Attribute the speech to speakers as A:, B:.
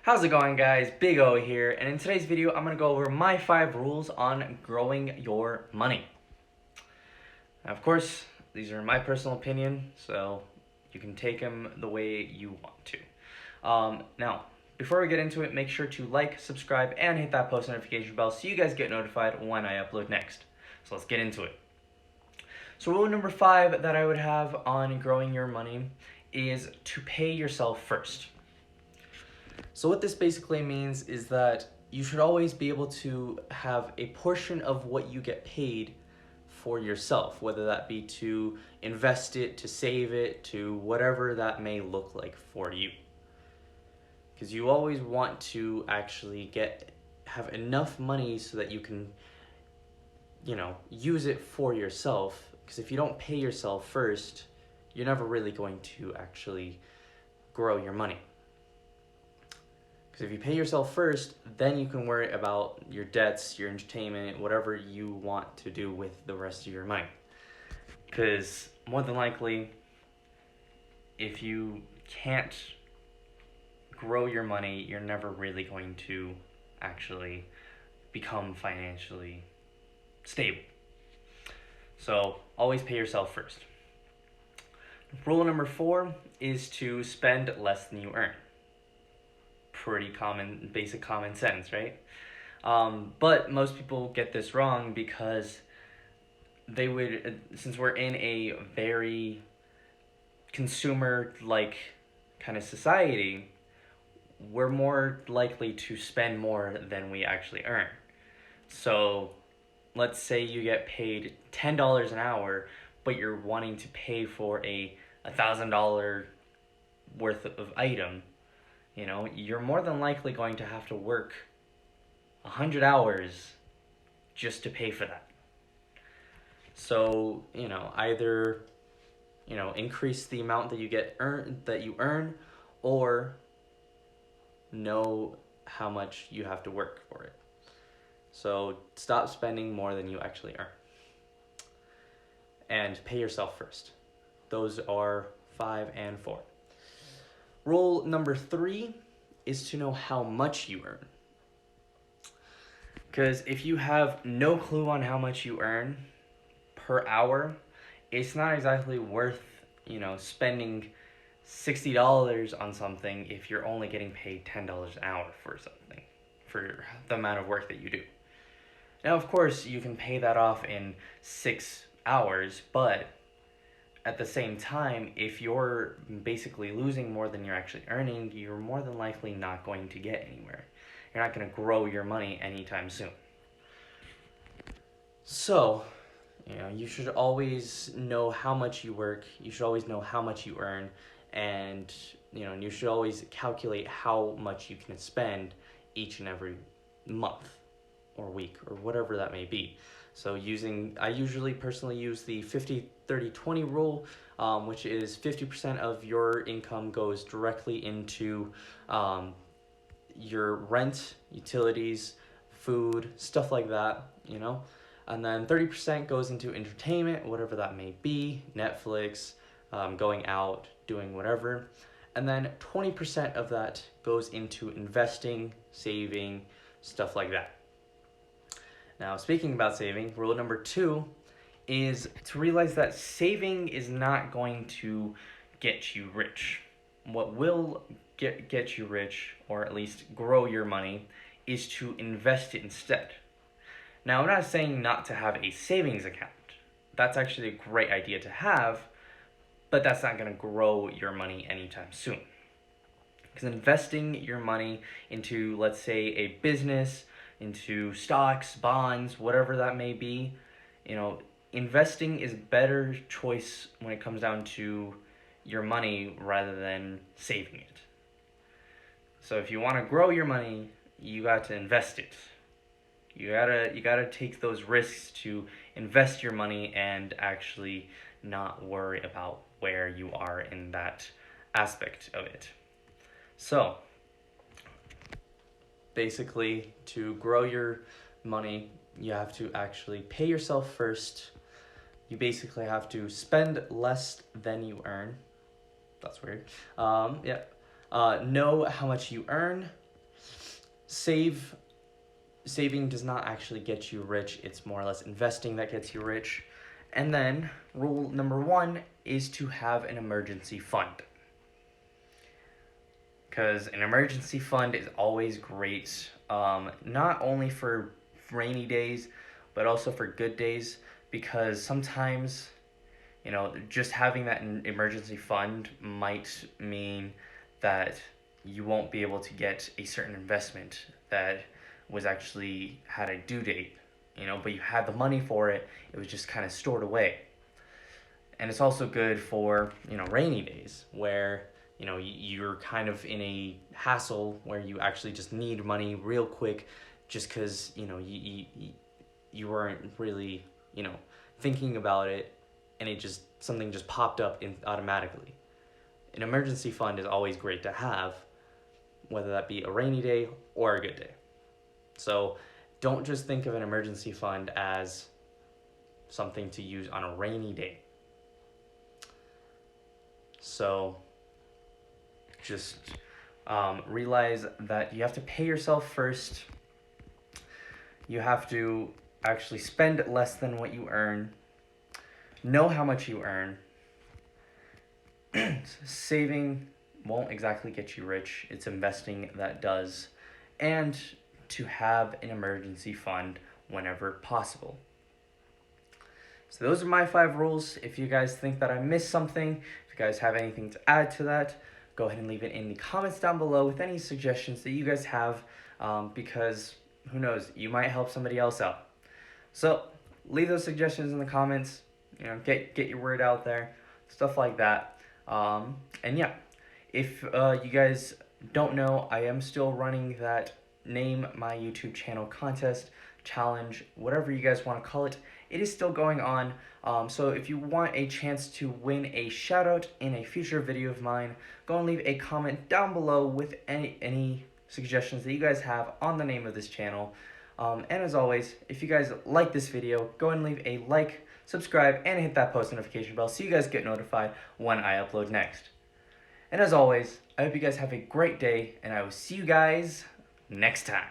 A: How's it going, guys? Big O here, and in today's video I'm going to go over my 5 rules on growing your money. Now, of course, these are my personal opinion, so you can take them the way you want to. Now, before we get into it, make sure to like, subscribe, and hit that post notification bell so you guys get notified when I upload next. So let's get into it. So rule number 5 that I would have on growing your money is to pay yourself first. So what this basically means is that you should always be able to have a portion of what you get paid for yourself, whether that be to invest it, to save it, to whatever that may look like for you. Because you always want to actually have enough money so that you can, use it for yourself. Because if you don't pay yourself first, you're never really going to actually grow your money. Because if you pay yourself first, then you can worry about your debts, your entertainment, whatever you want to do with the rest of your money. Because more than likely, if you can't grow your money, you're never really going to actually become financially stable. So always pay yourself first. Rule number 4 is to spend less than you earn. Pretty common, basic common sense, right? But most people get this wrong because they would, since we're in a very consumer-like kind of society, we're more likely to spend more than we actually earn. So let's say you get paid $10 an hour, but you're wanting to pay for a $1,000 worth of item. You're more than likely going to have to work 100 hours just to pay for that. So, either, increase the amount that you earn, or know how much you have to work for it. So stop spending more than you actually earn. And pay yourself first. Those are 5 and 4. Rule number 3 is to know how much you earn. Because if you have no clue on how much you earn per hour, it's not exactly worth, spending $60 on something if you're only getting paid $10 an hour for something, for the amount of work that you do. Now, of course, you can pay that off in 6 hours, but at the same time, if you're basically losing more than you're actually earning, you're more than likely not going to get anywhere. You're not going to grow your money anytime soon. So, you should always know how much you work. You should always know how much you earn. And, you should always calculate how much you can spend each and every month or week or whatever that may be. So I usually personally use the 50-30-20 rule, which is 50% of your income goes directly into your rent, utilities, food, stuff like that, and then 30% goes into entertainment, whatever that may be, Netflix, going out, doing whatever, and then 20% of that goes into investing, saving, stuff like that. Now, speaking about saving, rule number 2 is to realize that saving is not going to get you rich. What will get you rich, or at least grow your money, is to invest it instead. Now, I'm not saying not to have a savings account. That's actually a great idea to have, but that's not going to grow your money anytime soon. Because investing your money into, let's say, a business, into stocks, bonds, whatever that may be, investing is a better choice when it comes down to your money rather than saving it. So if you want to grow your money, you got to invest it. You gotta take those risks to invest your money and actually not worry about where you are in that aspect of it. So basically, to grow your money, you have to actually pay yourself first. You basically have to spend less than you earn. That's weird. Know how much you earn, saving does not actually get you rich. It's more or less investing that gets you rich. And then rule number 1 is to have an emergency fund. Because an emergency fund is always great, not only for rainy days, but also for good days. Because sometimes, just having that emergency fund might mean that you won't be able to get a certain investment that was actually had a due date, but you had the money for it. It was just kind of stored away. And it's also good for, rainy days where, you're kind of in a hassle where you actually just need money real quick just because, you weren't really, thinking about it, and something just popped up automatically. An emergency fund is always great to have, whether that be a rainy day or a good day. So don't just think of an emergency fund as something to use on a rainy day. So just realize that you have to pay yourself first. You have to actually spend less than what you earn. Know how much you earn. Saving won't exactly get you rich. It's investing that does. And to have an emergency fund whenever possible. So those are my 5 rules. If you guys think that I missed something, if you guys have anything to add to that, go ahead and leave it in the comments down below with any suggestions that you guys have, because who knows, you might help somebody else out. So leave those suggestions in the comments, get your word out there, stuff like that. And yeah, if you guys don't know, I am still running that Name My YouTube Channel contest, challenge, whatever you guys want to call it. It is still going on. So if you want a chance to win a shout out in a future video of mine, go and leave a comment down below with any suggestions that you guys have on the name of this channel. And as always, if you guys like this video, go and leave a like, subscribe, and hit that post notification bell so you guys get notified when I upload next. And as always, I hope you guys have a great day, and I will see you guys next time.